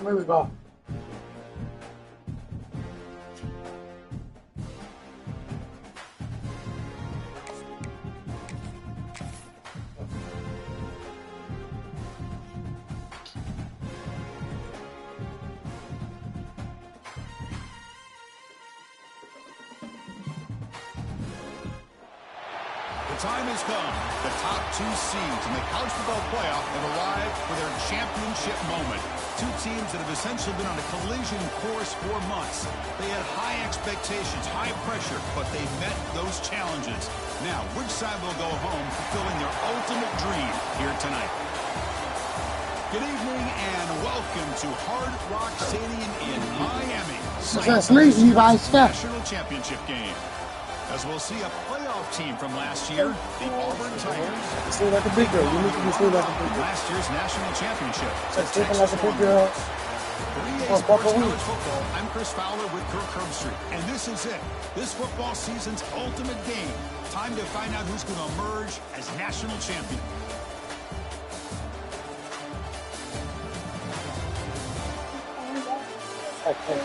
Where we go? The time has come. The top two seeds in the college football playoff have arrived for their championship moment. Two teams that have essentially been on a collision course for months. They had high expectations, high pressure, but they met those challenges. Now, which side will go home fulfilling their ultimate dream here tonight? Good evening and welcome to Hard Rock Stadium in Miami. National championship game. As we'll see a playoff team from last year, the Auburn Tigers. See like a big girl. You need to be seen like a big girl. Last year's national championship. That's looking like a big girl. I'm Chris Fowler with Kirk Herbstreit, and this is it. This football season's ultimate game. Time to find out who's going to emerge as national champion. Okay.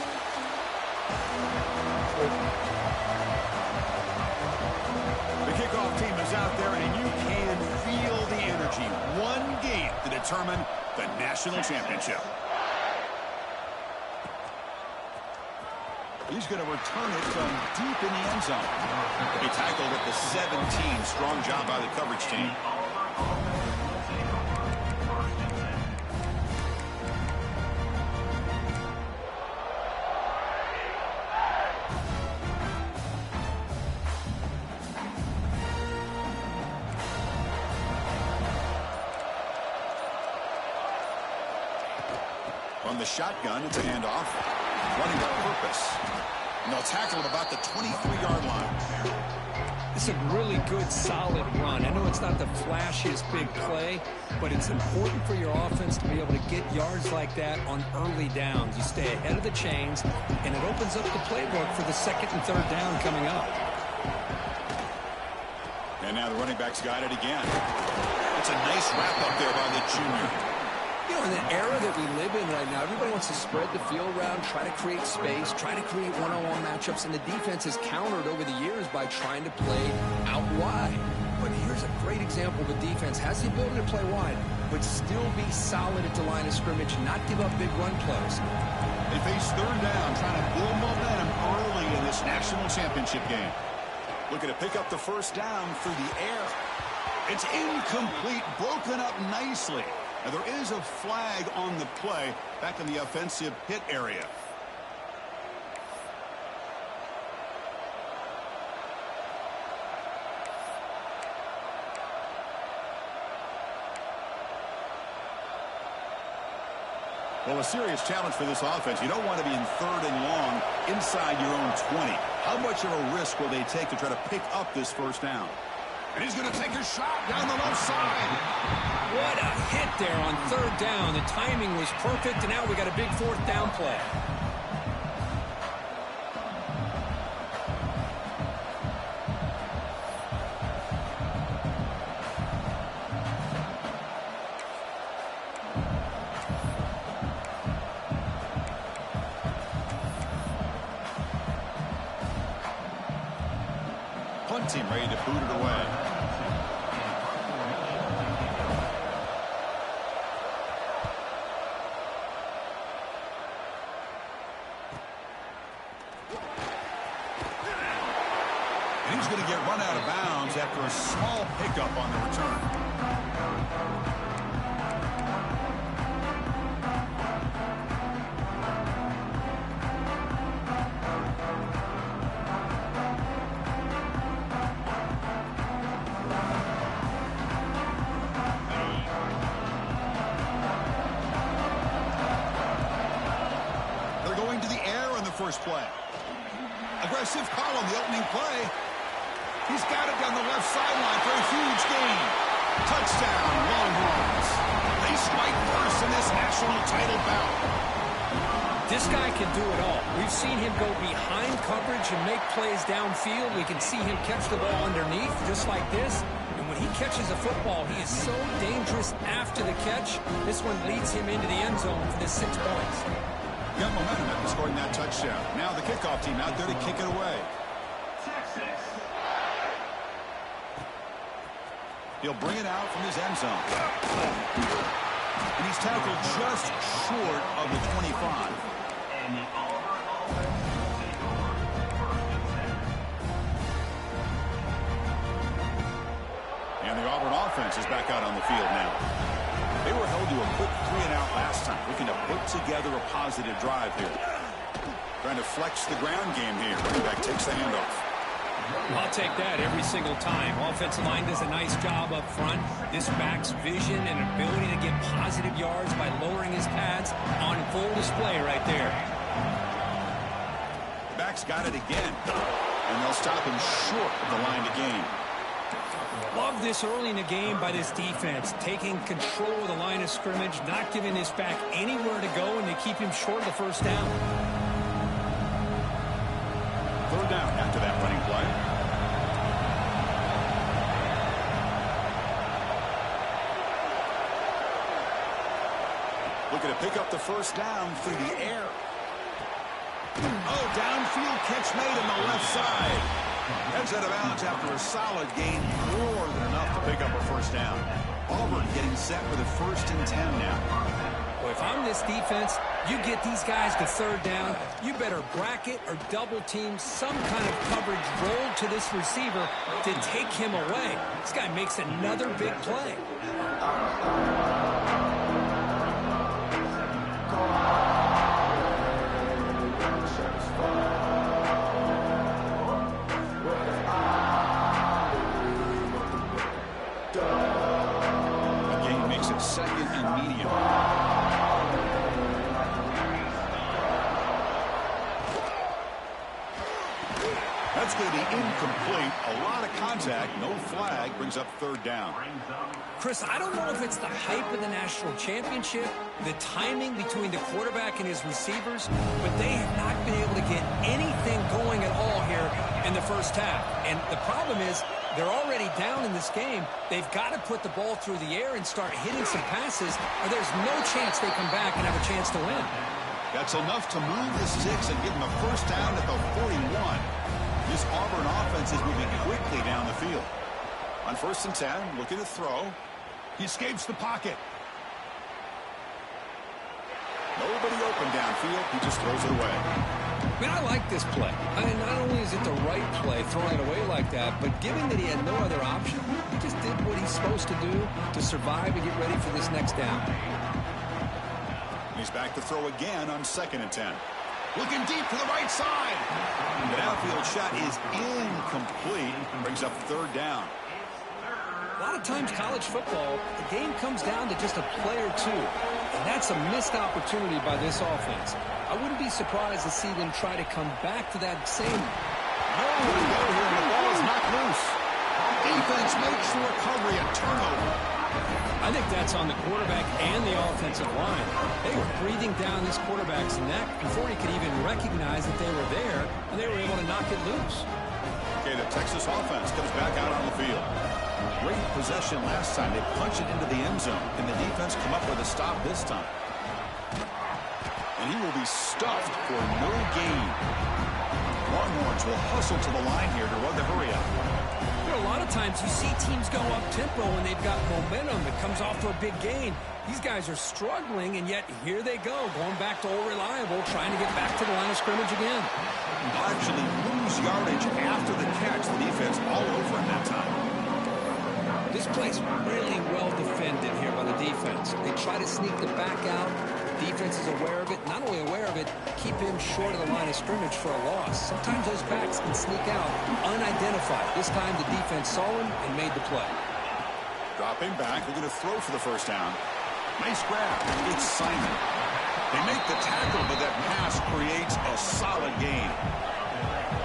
The kickoff team is out there, and you can feel the energy. One game to determine the national championship. He's going to return it from deep in the end zone. He tackled at the 17. Strong job by the coverage team. On the shotgun, it's a handoff. Running with purpose. And they'll tackle at about the 23-yard line. It's a really good, solid run. I know it's not the flashiest big play, but it's important for your offense to be able to get yards like that on early downs. You stay ahead of the chains, and it opens up the playbook for the second and third down coming up. And now the running back's got it again. It's a nice wrap-up there by the junior. You know, in the era that we live in right now, everybody wants to spread the field around, try to create space, try to create one-on-one matchups, and the defense has countered over the years by trying to play out wide. But here's a great example. The defense has the ability to play wide, but still be solid at the line of scrimmage, not give up big run plays. They face third down, trying to build momentum early in this national championship game. Looking to pick up the first down through the air. It's incomplete, broken up nicely. Now, there is a flag on the play back in the offensive hit area. Well, a serious challenge for this offense. You don't want to be in third and long inside your own 20. How much of a risk will they take to try to pick up this first down? And he's going to take a shot down the left side. What a hit there on third down. The timing was perfect, and now we got a big fourth down play. Punt team ready to boot it away. And he's going to get run out of bounds after a small pickup on the return. They're going to the air on the first play. Aggressive call on the opening play. He's got it down the left sideline for a huge gain. Touchdown, Longhorns. They strike first in this national title bout. This guy can do it all. We've seen him go behind coverage and make plays downfield. We can see him catch the ball underneath just like this. And when he catches a football, he is so dangerous after the catch. This one leads him into the end zone for the 6 points. Got momentum after scoring that touchdown. Now the kickoff team out there to kick it away. He'll bring it out from his end zone. And he's tackled just short of the 25. And the Auburn offense is back out on the field now. They were held to a quick 3-and-out last time, looking to put together a positive drive here. Trying to flex the ground game here. Running back takes the handoff. I'll take that every single time. Offensive line does a nice job up front. This back's vision and ability to get positive yards by lowering his pads on full display right there. The back's got it again. And they'll stop him short of the line to gain. Love this early in the game by this defense, taking control of the line of scrimmage, not giving this back anywhere to go, and they keep him short of the first down. Third down after that running play. Looking to pick up the first down through the air. Oh, downfield catch made on the left side. Heads out of bounds after a solid gain, more than enough to pick up a first down. Auburn getting set for the 1st and 10 now. Well, if I'm this defense, you get these guys to third down, you better bracket or double team some kind of coverage roll to this receiver to take him away. This guy makes another big play. Again, makes it 2nd and medium. That's going to be incomplete. A lot of contact. No flag. Brings up 3rd down. Chris, I don't know if it's the hype of the national championship, the timing between the quarterback and his receivers, but they have not been able to get anything going at all here in the first half. And the problem is they're already down in this game. They've got to put the ball through the air and start hitting some passes, or there's no chance they come back and have a chance to win. That's enough to move the sticks and give them a first down at the 41. This Auburn offense is moving quickly down the field. On 1st and 10, looking to throw. He escapes the pocket. Nobody open downfield. He just throws it away. I mean, I like this play. I mean, not only is it the right play, throwing it away like that, but given that he had no other option, he just did what he's supposed to do to survive and get ready for this next down. He's back to throw again on 2nd and 10. Looking deep to the right side. The downfield shot is incomplete. Brings up 3rd down. A lot of times college football, the game comes down to just a play or two. And that's a missed opportunity by this offense. I wouldn't be surprised to see them try to come back to that same. Nowhere to go here, and the ball is knocked loose. Defense makes the recovery a turnover. I think that's on the quarterback and the offensive line. They were breathing down this quarterback's neck before he could even recognize that they were there, and they were able to knock it loose. Okay, the Texas offense comes back out on the field. Great possession last time. They punch it into the end zone. Can the defense come up with a stop this time? And he will be stuffed for no gain. Longhorns will hustle to the line here to run the hurry up. A lot of times you see teams go up-tempo when they've got momentum that comes off for a big gain. These guys are struggling, and yet here they go, going back to old reliable, trying to get back to the line of scrimmage again. They'll actually lose yardage after the catch. The defense all over him that time. This play's really well defended here by the defense. They try to sneak the back out. The defense is aware of it. Not only aware of it, keep him short of the line of scrimmage for a loss. Sometimes those backs can sneak out unidentified. This time the defense saw him and made the play. Dropping back, they're going to throw for the first down. Nice grab. It's Simon. They make the tackle, but that pass creates a solid gain.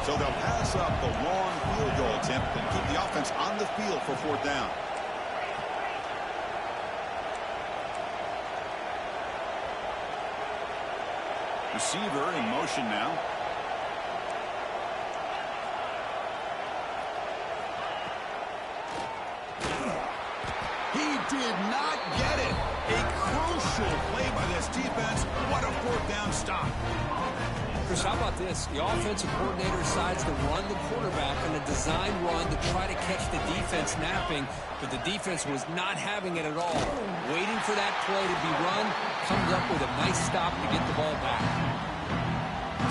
So they'll pass up the long field goal attempt and keep the offense on the field for 4th down. Receiver in motion now. He did not get it. A crucial play by this defense. What a fourth down stop. Chris, how about this? The offensive coordinator decides to run the quarterback on a design run to try to catch the defense napping, but the defense was not having it at all. Waiting for that play to be run, comes up with a nice stop to get the ball back.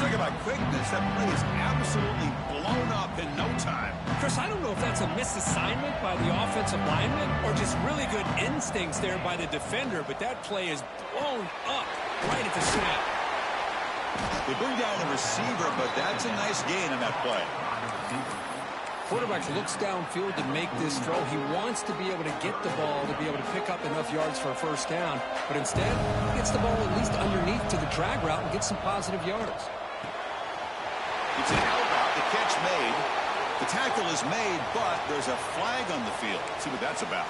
Talk about quickness. That play is absolutely blown up in no time. Chris, I don't know if that's a misassignment by the offensive lineman or just really good instincts there by the defender, but that play is blown up right at the snap. They bring down the receiver, but that's a nice gain on that play. Quarterback looks downfield to make this throw. He wants to be able to get the ball to be able to pick up enough yards for a first down, but instead he gets the ball at least underneath to the drag route and gets some positive yards. It's an out route. The catch made. The tackle is made, but there's a flag on the field. Let's see what that's about.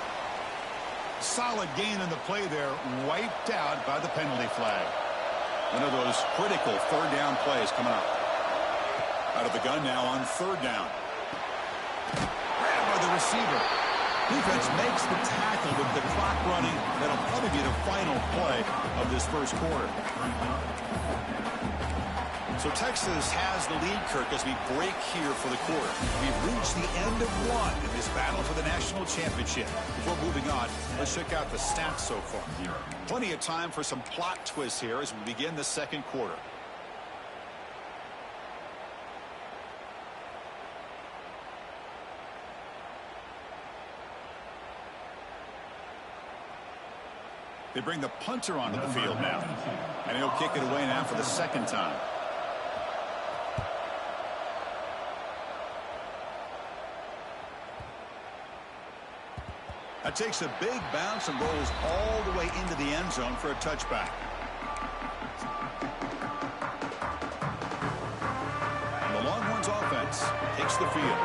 Solid gain in the play there, wiped out by the penalty flag. One of those critical third down plays coming up. Out of the gun now on third down. Grabbed by the receiver. Defense makes the tackle with the clock running. That'll probably be the final play of this first quarter. So Texas has the lead, Kirk, as we break here for the quarter. We've reached the end of one in this battle for the national championship. Before moving on, let's check out the stats so far. Plenty of time for some plot twists here as we begin the second quarter. They bring the punter onto the field now. And he'll kick it away now for the second time. That takes a big bounce and rolls all the way into the end zone for a touchback. And the Longhorns offense takes the field.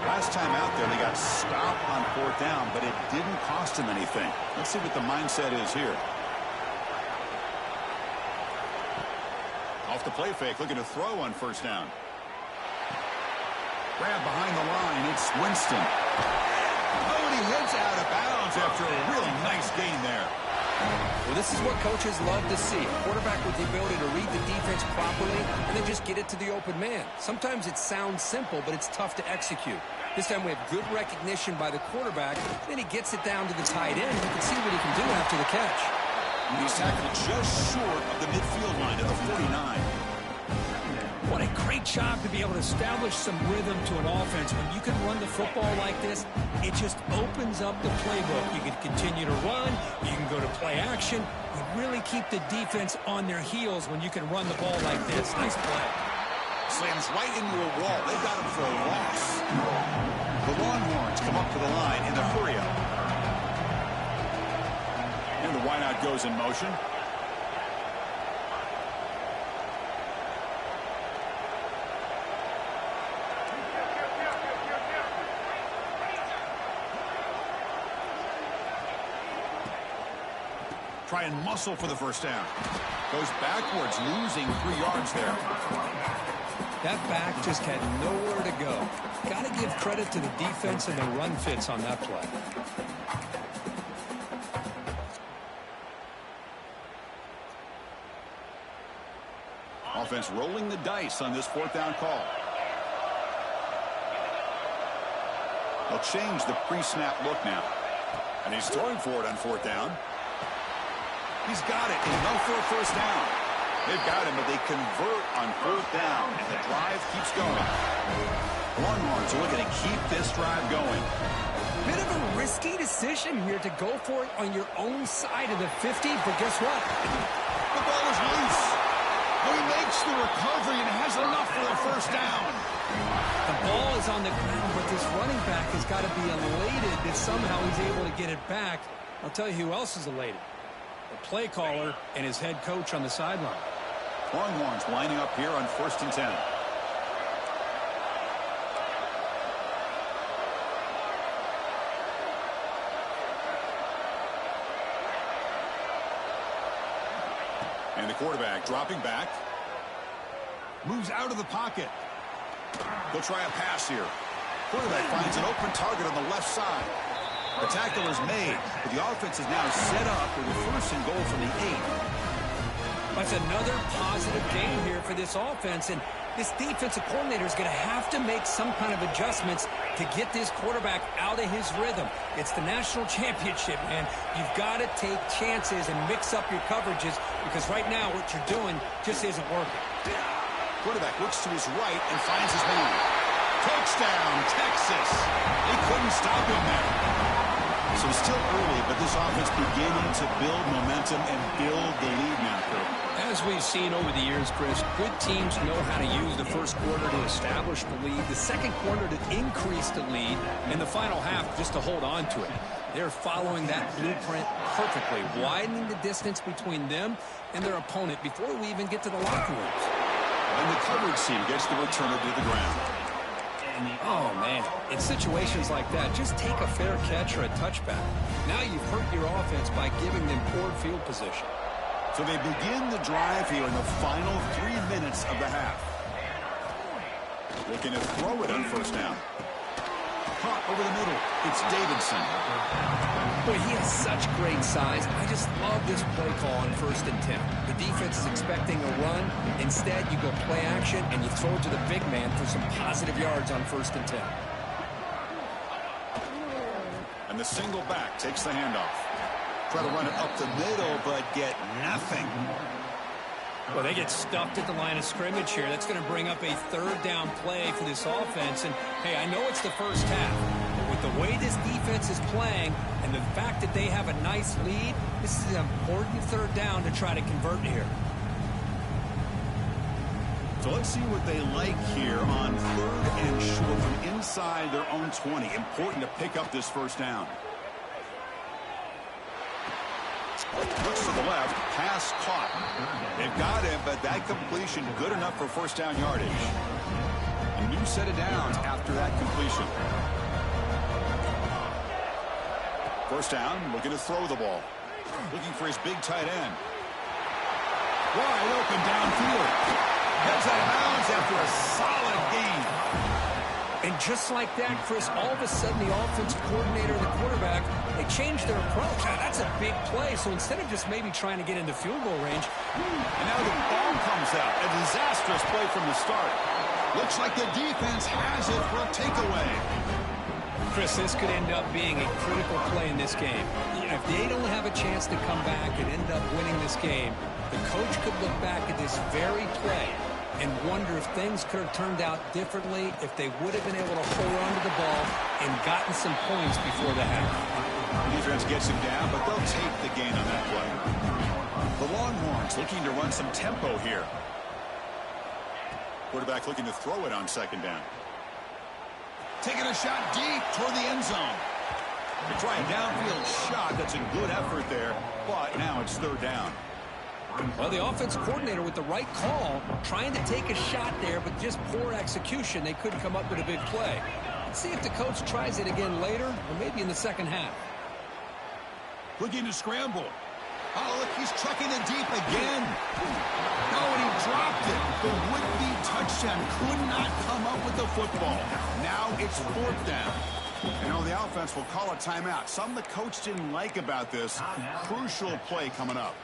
Last time out there, they got stopped on fourth down, but it didn't cost them anything. Let's see what the mindset is here. Off the play fake, looking to throw on first down. Grab behind the line, it's Winston. Oh, and he heads out of bounds after a really nice gain there. Well, this is what coaches love to see. A quarterback with the ability to read the defense properly and then just get it to the open man. Sometimes it sounds simple, but it's tough to execute. This time we have good recognition by the quarterback. Then he gets it down to the tight end. You can see what he can do after the catch. He's tackled just short of the midfield line at the 49. What a great job to be able to establish some rhythm to an offense. When you can run the football like this, it just opens up the playbook. You can continue to run. You can go to play action. You really keep the defense on their heels when you can run the ball like this. Nice play. Slams right into a wall. They got him for a loss. The Longhorns come up to the line in the hurry-up. And the wideout goes in motion. Try and muscle for the first down. Goes backwards, losing 3 yards there. That back just had nowhere to go. Got to give credit to the defense and their run fits on that play. Offense rolling the dice on this fourth down call. They'll change the pre-snap look now. And he's throwing for it on fourth down. He's got it. Enough for a first down. They've got him, but they convert on fourth down, and the drive keeps going. Longhorns are looking to keep this drive going. Bit of a risky decision here to go for it on your own side of the 50, but guess what? The ball is loose. He makes the recovery and has enough for a first down. The ball is on the ground, but this running back has got to be elated that somehow he's able to get it back. I'll tell you who else is elated. The play caller and his head coach on the sideline. Longhorns lining up here on 1st and 10. And the quarterback dropping back. Moves out of the pocket. They'll try a pass here. Quarterback finds an open target on the left side. The tackle is made, but the offense is now set up with a 1st and goal from the 8. That's another positive game here for this offense, and this defensive coordinator is going to have to make some kind of adjustments to get this quarterback out of his rhythm. It's the national championship, man. You've got to take chances and mix up your coverages because right now what you're doing just isn't working. Quarterback looks to his right and finds his man. Touchdown, Texas. They couldn't stop him there. So still early, but this offense beginning to build momentum and build the lead now, Kurt. As we've seen over the years, Chris, good teams know how to use the first quarter to establish the lead, the second quarter to increase the lead, and the final half just to hold on to it. They're following that blueprint perfectly, widening the distance between them and their opponent before we even get to the locker rooms. And the coverage team gets the returner to the ground. Oh, man. In situations like that, just take a fair catch or a touchback. Now you've hurt your offense by giving them poor field position. So they begin the drive here in the final 3 minutes of the half. Looking to throw it on 1st down. Caught over the middle. It's Davidson. Boy, he has such great size. I just love this play call on 1st and 10. The defense is expecting a run. Instead, you go play action, and you throw it to the big man for some positive yards on 1st and 10. And the single back takes the handoff. Try to run it up the middle, but get nothing. Well, they get stuffed at the line of scrimmage here. That's going to bring up a 3rd down play for this offense. And, hey, I know it's the first half, but with the way this defense is playing and the fact that they have a nice lead, this is an important 3rd down to try to convert here. So let's see what they like here on 3rd and short from inside their own 20. Important to pick up this 1st down. Looks to the left, pass caught. They've got him, but that completion good enough for 1st down yardage. A new set of downs after that completion. 1st down, looking to throw the ball. Looking for his big tight end. Wide open downfield. Heads out of bounds after a solid gain. And just like that, Chris, all of a sudden the offensive coordinator and the quarterback, they changed their approach. Now, that's a big play. So instead of just maybe trying to get into field goal range. And now the ball comes out. A disastrous play from the start. Looks like the defense has it for a takeaway. Chris, this could end up being a critical play in this game. If they don't have a chance to come back and end up winning this game, the coach could look back at this very play and wonder if things could have turned out differently, if they would have been able to hold on to the ball and gotten some points before the half. Defense gets him down, but they'll take the gain on that play. The Longhorns looking to run some tempo here. Quarterback looking to throw it on 2nd down. Taking a shot deep toward the end zone. They try a downfield shot. That's a good effort there, but now it's 3rd down. Well, the offense coordinator with the right call, trying to take a shot there, but just poor execution. They couldn't come up with a big play. Let's see if the coach tries it again later, or maybe in the 2nd half. Looking to scramble. Oh, look, he's trucking it deep again. No, and he dropped it. The would-be touchdown could not come up with the football. Now it's 4th down. You know, the offense will call a timeout. Something the coach didn't like about this. Crucial play coming up.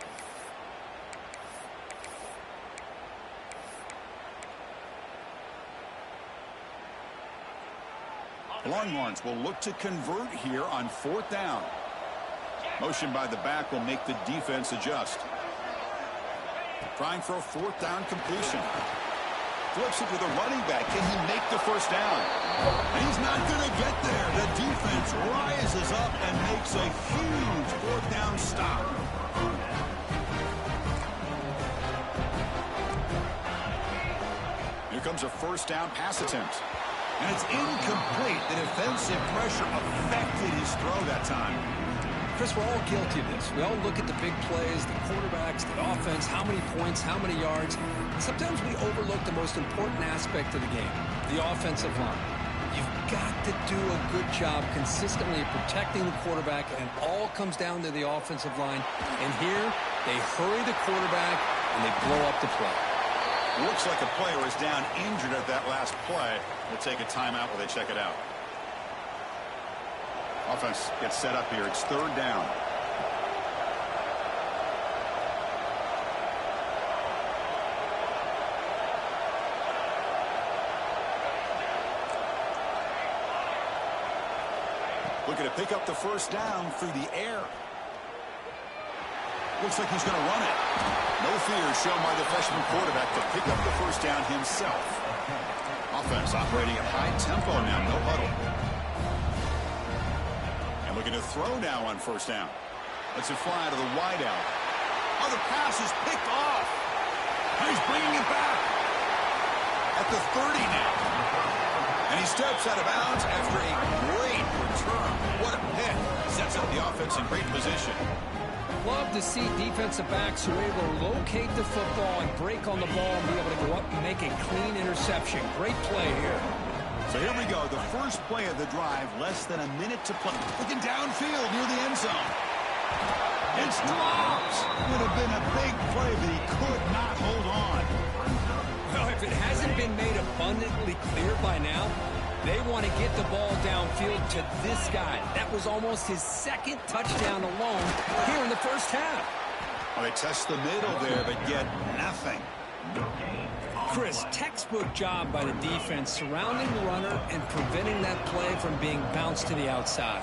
Longhorns will look to convert here on 4th down. Motion by the back will make the defense adjust. Trying for a 4th down completion. Flips it to the running back. Can he make the 1st down? And he's not going to get there. The defense rises up and makes a huge 4th down stop. Here comes a 1st down pass attempt. And it's incomplete. The defensive pressure affected his throw that time. Chris, we're all guilty of this. We all look at the big plays, the quarterbacks, the offense, how many points, how many yards. Sometimes we overlook the most important aspect of the game, the offensive line. You've got to do a good job consistently protecting the quarterback, and it all comes down to the offensive line. And here, they hurry the quarterback, and they blow up the play. Looks like a player is down injured at that last play. We'll take a timeout while they check it out. Offense gets set up here. It's third down. Looking to pick up the first down through the air. Looks like he's going to run it. No fear shown by the freshman quarterback to pick up the first down himself. Offense operating at high tempo now. No huddle. And looking to throw now on first down. Lets it fly to the wideout. Oh, the pass is picked off. And he's bringing it back. At the 30 now. And he steps out of bounds after a great return. What a hit. Sets up the offense in great position. Love to see defensive backs who are able to locate the football and break on the ball and be able to go up and make a clean interception. Great play here. So here we go. The first play of the drive. Less than a minute to play. Looking downfield near the end zone. It's dropped. Would have been a big play, but he could not hold on. Well, if it hasn't been made abundantly clear by now, they want to get the ball downfield to this guy. That was almost his second touchdown alone here in the first half. Well, they test the middle there, but get nothing. Chris, textbook job by the defense surrounding the runner and preventing that play from being bounced to the outside.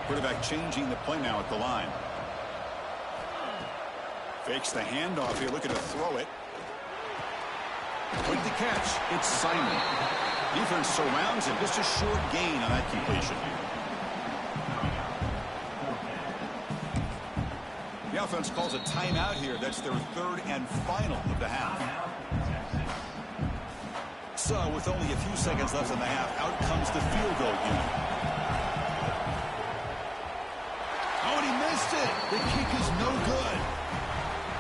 Quarterback changing the play now at the line. Fakes the handoff here, looking to throw it. Quick to catch. It's Simon. Defense surrounds him. Just a short gain on that completion. The offense calls a timeout here. That's their third and final of the half. So with only a few seconds left in the half, out comes the field goal unit. Oh, and he missed it. The kick is no good.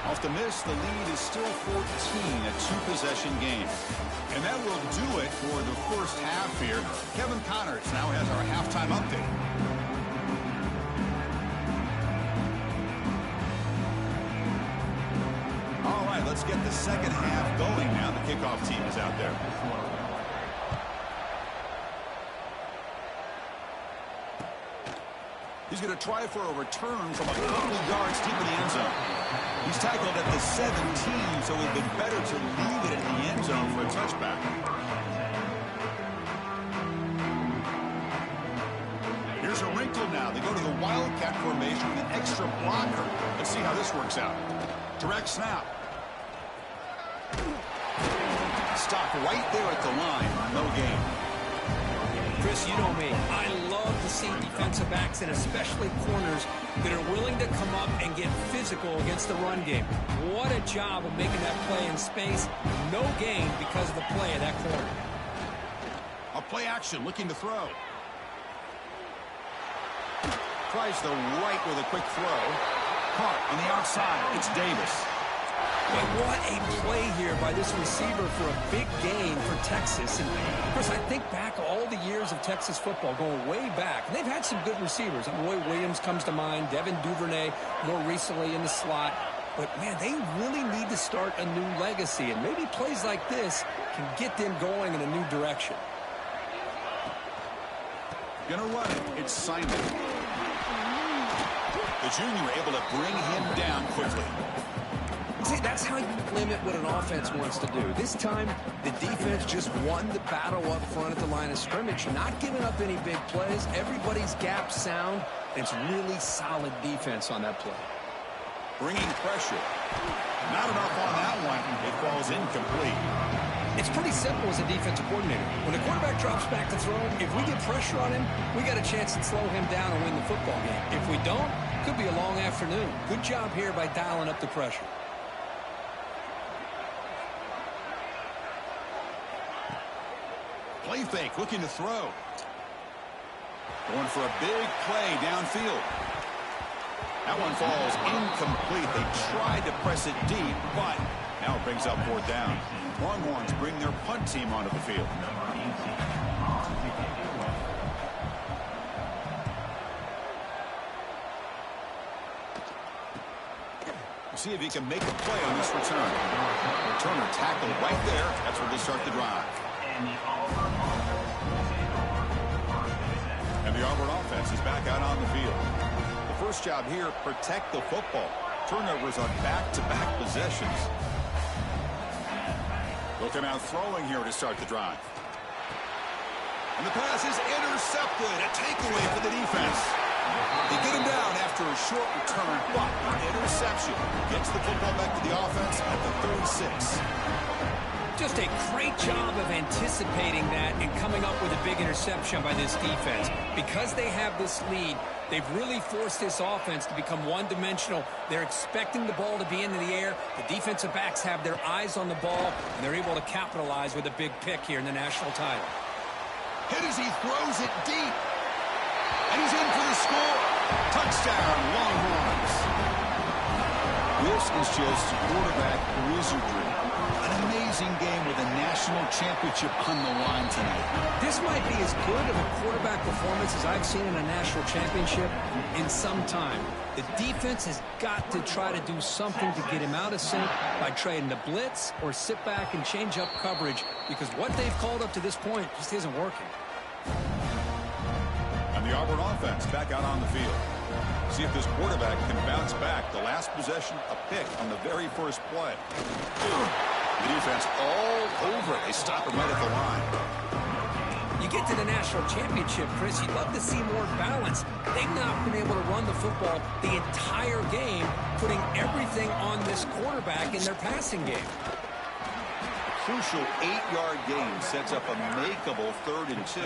Off the miss, the lead is still 14, a two-possession game. And that will do it for the first half here. Kevin Connors now has our halftime update. All right, let's get the second half going now. The kickoff team is out there. He's going to try for a return from a couple of yards deep in the end zone. He's tackled at the 17, so it would have been better to leave it in the end zone for a touchback. Here's a wrinkle now. They go to the Wildcat formation with an extra blocker. Let's see how this works out. Direct snap. Stop right there at the line. No gain. Chris, you know me. I love to see defensive backs and especially corners that are willing to come up and get physical against the run game. What a job of making that play in space. No gain because of the play of that corner. A play action, looking to throw. Tries the right with a quick throw. Caught on the outside. It's Davis. And what a play here by this receiver for a big gain for Texas. And, of course, I think back all the years of Texas football, going way back. And they've had some good receivers. Roy Williams comes to mind, Devin Duvernay more recently in the slot. But, man, they really need to start a new legacy. And maybe plays like this can get them going in a new direction. Gonna run it. It's Simon. The junior able to bring him down quickly. See, that's how you limit what an offense wants to do. This time, the defense just won the battle up front at the line of scrimmage, not giving up any big plays. Everybody's gap sound. It's really solid defense on that play. Bringing pressure. Not enough on that one. It falls incomplete. It's pretty simple as a defensive coordinator. When the quarterback drops back to throw, if we get pressure on him, we got a chance to slow him down and win the football game. If we don't, it could be a long afternoon. Good job here by dialing up the pressure. Play fake, looking to throw. Going for a big play downfield. That one falls incomplete. They tried to press it deep, but now it brings up fourth down. Longhorns bring their punt team onto the field. See if he can make a play on this return. Returner tackled right there. That's where they start the drive. And the Auburn offense is back out on the field. The first job here, protect the football. Turnovers on back-to-back possessions. Looking out throwing here to start the drive. And the pass is intercepted. A takeaway for the defense. They get him down after a short return, but an interception gets the football back to the offense at the 36. Just a great job of anticipating that and coming up with a big interception by this defense. Because they have this lead, they've really forced this offense to become one-dimensional. They're expecting the ball to be into the air. The defensive backs have their eyes on the ball, and they're able to capitalize with a big pick here in the national title. Hit as he throws it deep. And he's in for the score. Touchdown, Longhorns. This is just quarterback wizardry. An amazing game with a national championship on the line tonight. This might be as good of a quarterback performance as I've seen in a national championship in some time. The defense has got to try to do something to get him out of sync by trying to blitz or sit back and change up coverage, because what they've called up to this point just isn't working. And the Auburn offense back out on the field. See if this quarterback can bounce back. The last possession, a pick on the very first play. The defense all over it. They stop him right at the line. You get to the national championship, Chris, you'd love to see more balance. They've not been able to run the football the entire game, putting everything on this quarterback in their passing game. A crucial 8-yard gain sets up a makeable 3rd and 2.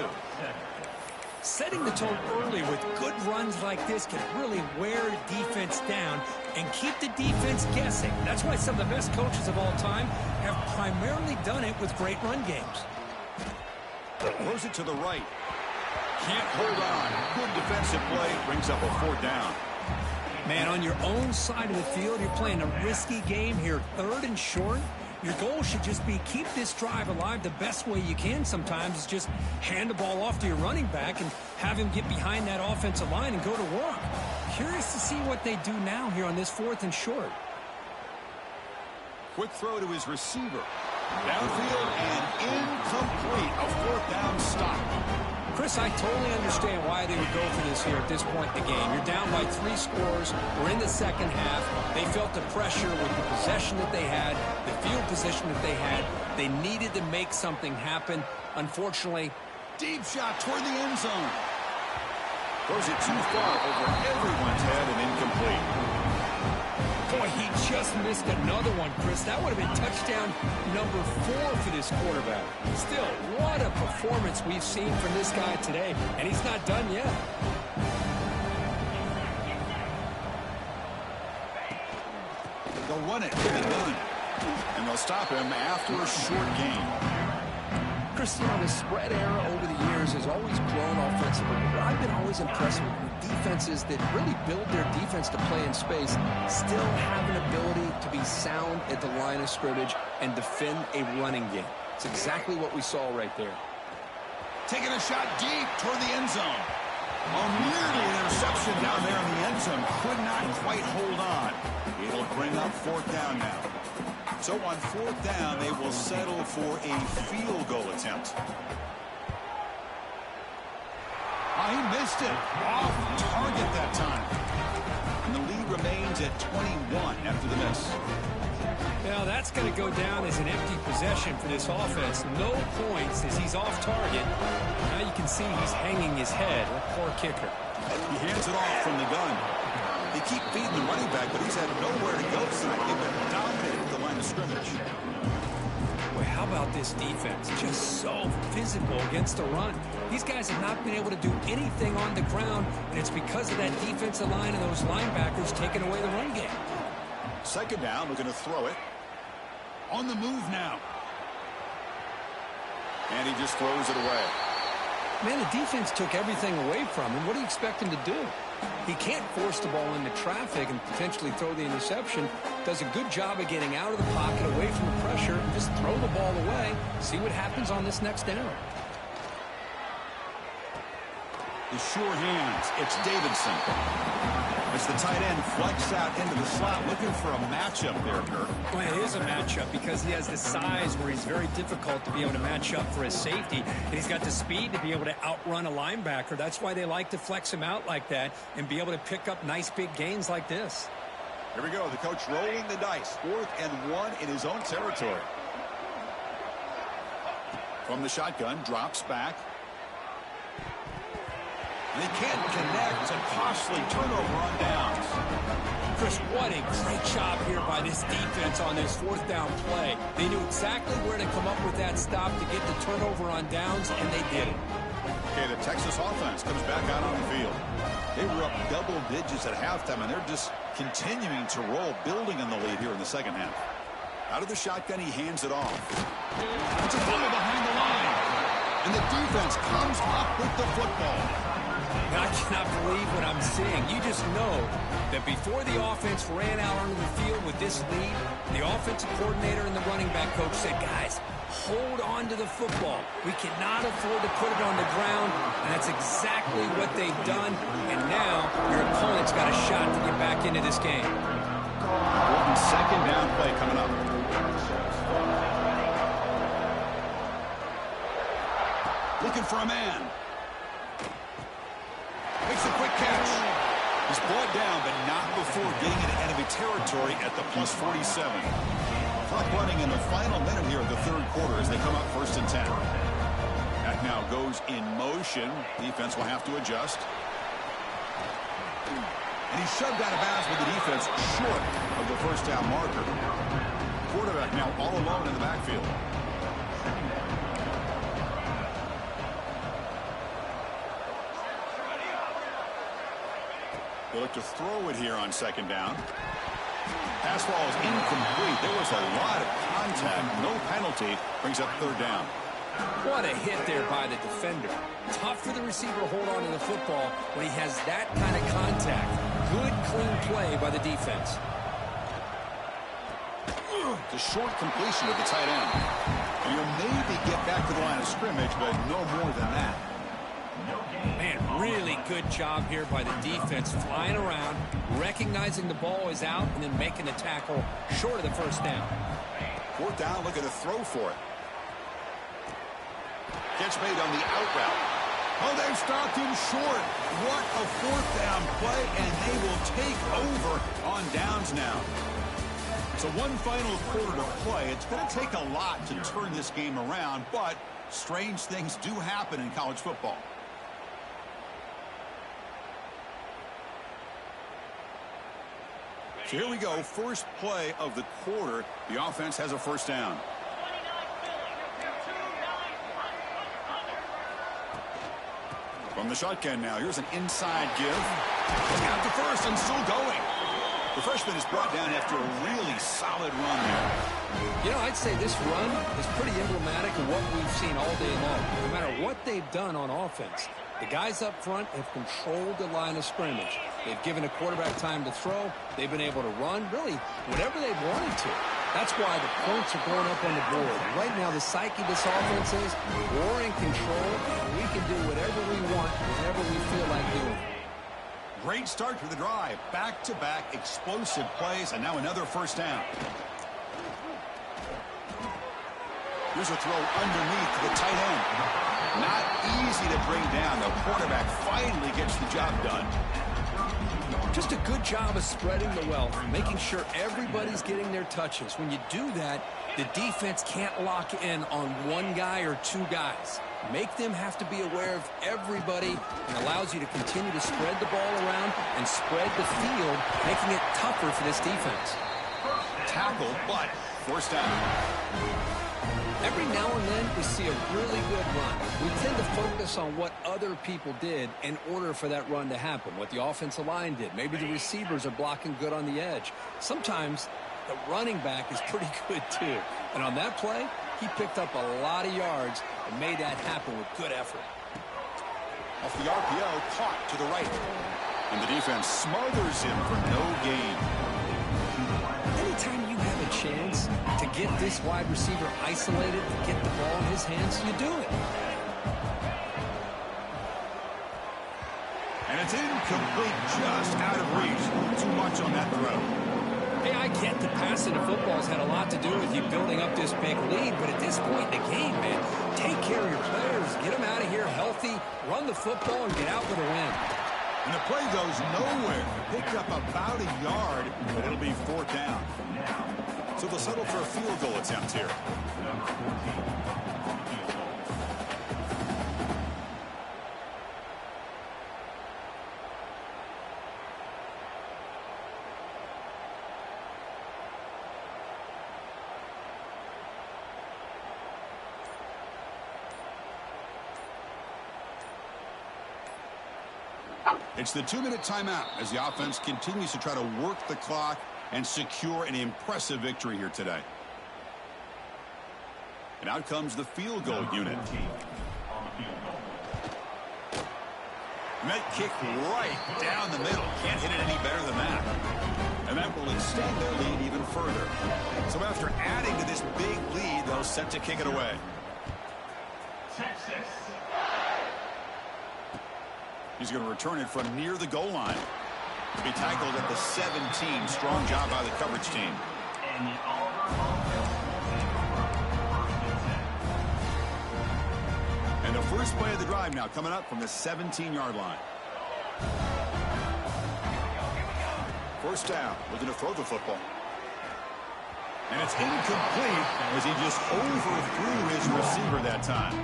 Setting the tone early with good runs like this can really wear defense down and keep the defense guessing. That's why some of the best coaches of all time have primarily done it with great run games. Throws it to the right. Can't hold on. Good defensive play. Brings up a 4th down. Man, on your own side of the field, you're playing a risky game here. 3rd and short. Your goal should just be keep this drive alive the best way you can sometimes is just hand the ball off to your running back and have him get behind that offensive line and go to work. Curious to see what they do now here on this 4th and short. Quick throw to his receiver. Downfield and incomplete. A 4th down stop. Chris, I totally understand why they would go for this here at this point in the game. You're down by 3 scores. We're in the second half. They felt the pressure with the possession that they had, the field position that they had. They needed to make something happen. Unfortunately, Deep shot toward the end zone. Throws it too far over everyone's head and incomplete. Boy, he just missed another one, Chris. That would have been touchdown number 4 for this quarterback. Still, what a performance we've seen from this guy today, and he's not done yet. They'll run it with a gun, and they'll stop him after a short gain. Chris, you know, the spread era over the years has always grown offensively. But I've been always impressed with defenses that really build their defense to play in space, still have an ability to be sound at the line of scrimmage and defend a running game. It's exactly what we saw right there. Taking a shot deep toward the end zone. Oh, nearly an interception down there in the end zone. Could not quite hold on. It'll bring up 4th down now. So on 4th down, they will settle for a field goal attempt. Oh, he missed it. Off target that time. And the lead remains at 21 after the miss. Now, that's going to go down as an empty possession for this offense. No points as he's off target. Now you can see he's hanging his head. Poor kicker. He hands it off from the gun. They keep feeding the running back, but he's had nowhere to go tonight. They've been dominating at the line of scrimmage. Boy, how about this defense? Just so physical against the run. These guys have not been able to do anything on the ground, and it's because of that defensive line and those linebackers taking away the run game. 2nd down, looking to throw it. On the move now. And he just throws it away. Man, the defense took everything away from him. What do you expect him to do? He can't force the ball into traffic and potentially throw the interception. Does a good job of getting out of the pocket, away from the pressure, and just throw the ball away. See what happens on this next down. The sure hands. It's Davidson. As the tight end flex out into the slot, looking for a matchup there, Kirk. Well, it is a matchup because he has the size where he's very difficult to be able to match up for his safety. And he's got the speed to be able to outrun a linebacker. That's why they like to flex him out like that and be able to pick up nice big gains like this. Here we go. The coach rolling the dice. 4th and 1 in his own territory. From the shotgun, drops back. They can't connect. It's a costly turnover on downs. Chris, what a great job here by this defense on this 4th down play. They knew exactly where to come up with that stop to get the turnover on downs, and they did it. Okay, the Texas offense comes back out on the field. They were up double digits at halftime, and they're just continuing to roll, building on the lead here in the second half. Out of the shotgun, he hands it off. It's a fumble behind the line. And the defense comes up with the football. I cannot believe what I'm seeing. You just know that before the offense ran out onto the field with this lead, the offensive coordinator and the running back coach said, guys, hold on to the football. We cannot afford to put it on the ground, and that's exactly what they've done. And now your opponent's got a shot to get back into this game. Important second down play coming up. Looking for a man. Makes a quick catch. He's brought down, but not before getting into enemy territory at the +47. Clock running in the final minute here of the 3rd quarter as they come up 1st and 10. That now goes in motion. Defense will have to adjust. And he shoved out of bounds with the defense short of the 1st down marker. Quarterback now all alone in the backfield. They look to throw it here on 2nd down. Pass ball is incomplete. There was a lot of contact. No penalty. Brings up 3rd down. What a hit there by the defender. Tough for the receiver to hold on to the football when he has that kind of contact. Good, clean play by the defense. The short completion of the tight end. And he'll maybe get back to the line of scrimmage, but no more than that. Man, really good job here by the defense, flying around, recognizing the ball is out, and then making the tackle short of the 1st down. 4th down, looking to throw for it. Catch made on the out route. Oh, they've stopped him short. What a 4th down play, and they will take over on downs now. So one final quarter to play. It's going to take a lot to turn this game around, but strange things do happen in college football. So here we go, first play of the quarter. The offense has a 1st down. From the shotgun now, here's an inside give. Out to 1st and still going. The freshman is brought down after a really solid run there. You know, I'd say this run is pretty emblematic of what we've seen all day long. No matter what they've done on offense, the guys up front have controlled the line of scrimmage. They've given a quarterback time to throw. They've been able to run, really, whatever they've wanted to. That's why the points are going up on the board. Right now, the psyche of this offense is we're in control, and we can do whatever we want, whenever we feel like doing it. Great start to the drive. Back-to-back explosive plays, and now another 1st down. Here's a throw underneath to the tight end. Not easy to bring down. The quarterback finally gets the job done. Just a good job of spreading the wealth, making sure everybody's getting their touches. When you do that, the defense can't lock in on one guy or 2 guys. Make them have to be aware of everybody, and allows you to continue to spread the ball around and spread the field, making it tougher for this defense. Tackle, but 1st down. Every now and then, we see a really good run. We tend to focus on what other people did in order for that run to happen, what the offensive line did. Maybe the receivers are blocking good on the edge. Sometimes the running back is pretty good, too. And on that play, he picked up a lot of yards and made that happen with good effort. Off the RPO, caught to the right. And the defense smothers him for no gain. Anytime you have a chance to get this wide receiver isolated, to get the ball in his hands, you do it. And That's incomplete, just out of reach. Too much on that throw. Hey, I get the passing of football's had a lot to do with you building up this big lead, but at this point in the game, man, take care of your players. Get them out of here healthy, run the football, and get out with a win. And the play goes nowhere. Picked up about a yard, but it'll be 4th down. So they'll settle for a field goal attempt here. It's the 2-minute timeout as the offense continues to try to work the clock and secure an impressive victory here today. And out comes the field goal unit. And that kick right down the middle. Can't hit it any better than that. And that will extend their lead even further. So after adding to this big lead, they'll set to kick it away. He's going to return it from near the goal line. He tackled at the 17. Strong job by the coverage team. And the first play of the drive now coming up from the 17-yard line. First down, looking to throw the football. And it's incomplete as he just overthrew his receiver that time.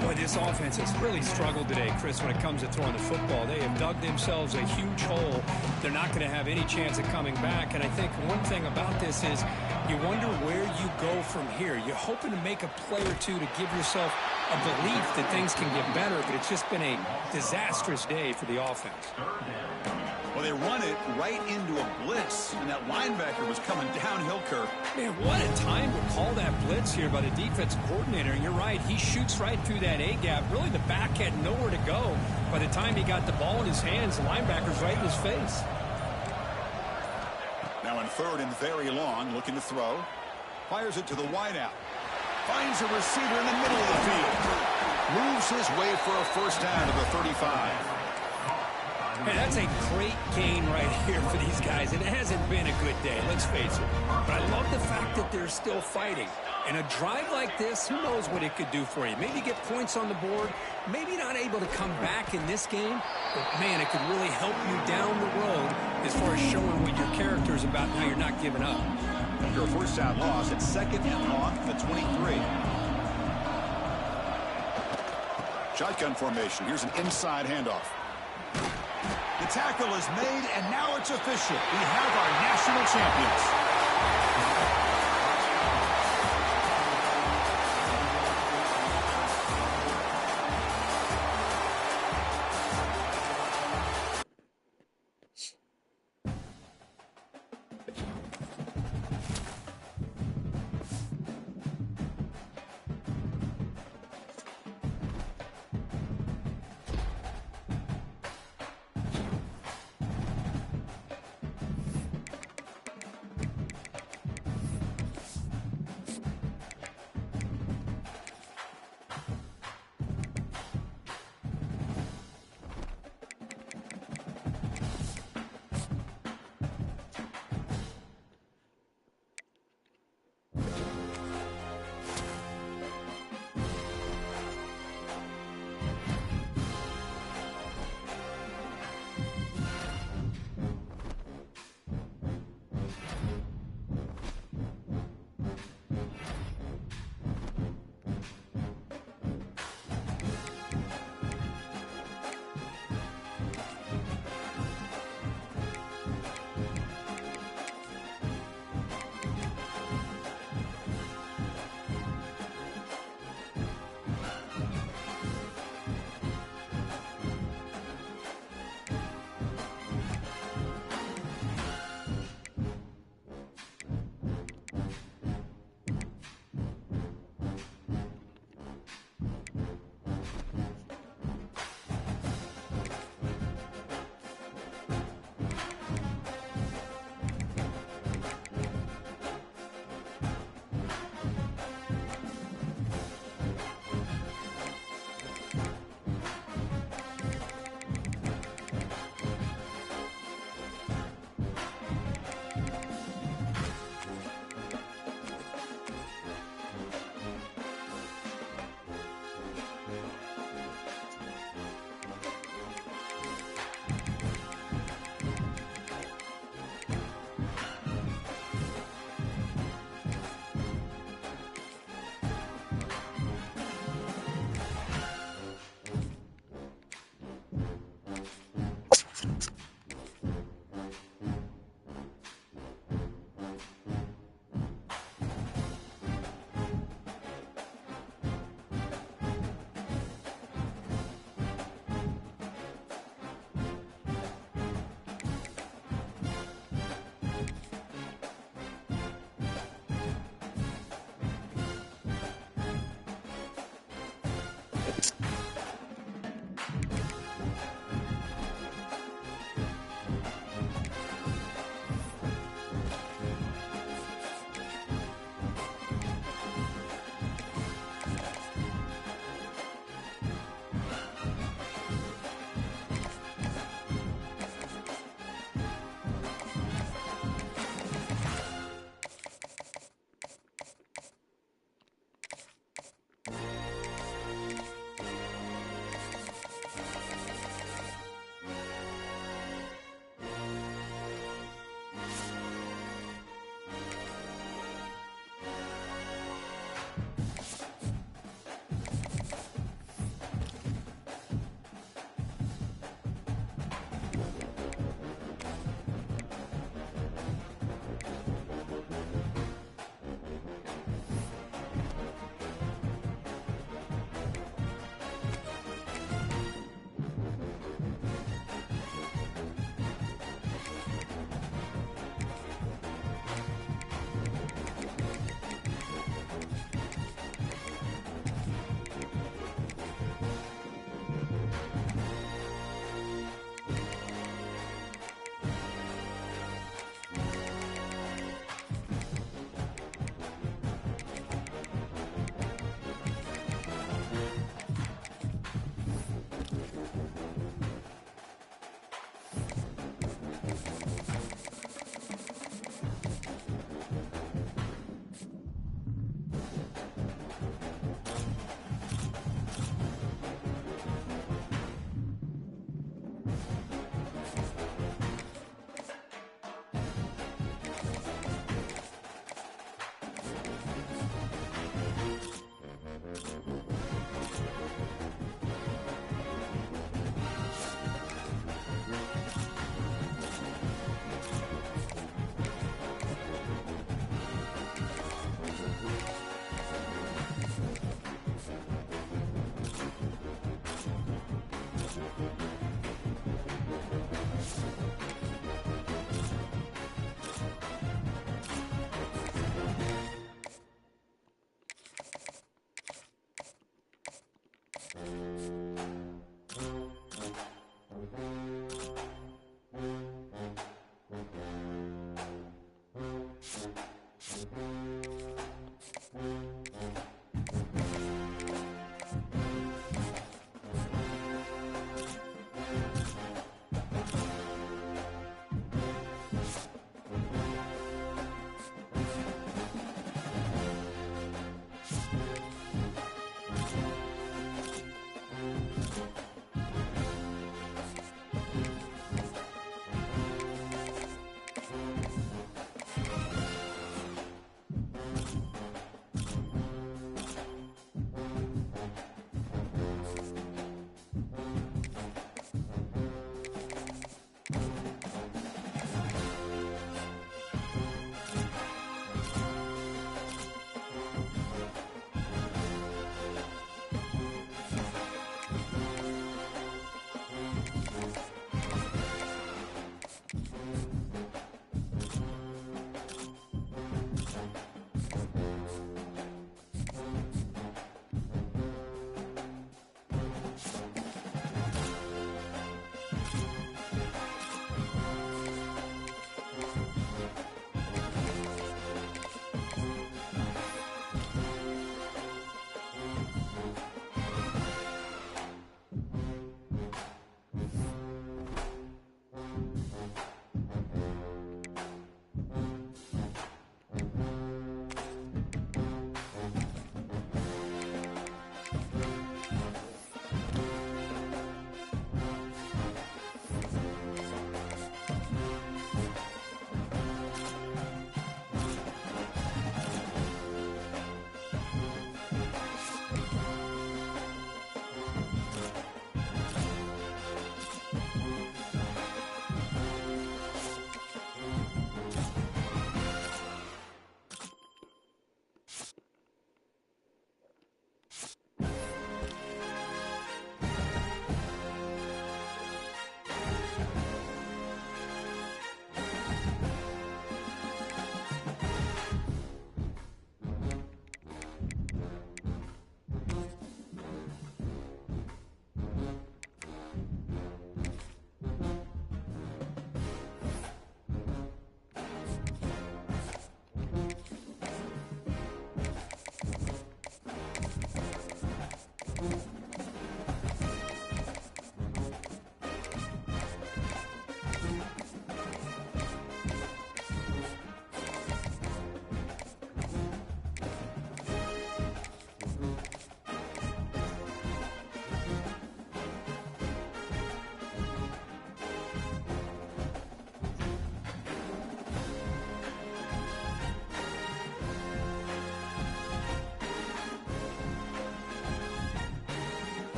Boy, this offense has really struggled today, Chris, when it comes to throwing the football. They have dug themselves a huge hole. They're not going to have any chance of coming back. And I think one thing about this is you wonder where you go from here. You're hoping to make a play or two to give yourself a belief that things can get better, but it's just been a disastrous day for the offense. Well, they run it right into a blitz, and that linebacker was coming downhill, Kirk. Man, what a time to call that blitz here by the defensive coordinator. And you're right, he shoots right through that A-gap. Really, the back had nowhere to go. By the time he got the ball in his hands, the linebacker's right in his face. Now in 3rd and very long, looking to throw. Fires it to the wideout. Finds a receiver in the middle of the field. Moves his way for a first down to the 35. Hey, that's a great gain right here for these guys. And it hasn't been a good day, let's face it. But I love the fact that they're still fighting. And a drive like this, who knows what it could do for you. Maybe get points on the board. Maybe not able to come back in this game. But, man, it could really help you down the road as far as showing what your character is about and how you're not giving up. After a first down loss, it's 2nd and long at the 23. Shotgun formation. Here's an inside handoff. The tackle is made, and now it's official. We have our national champions.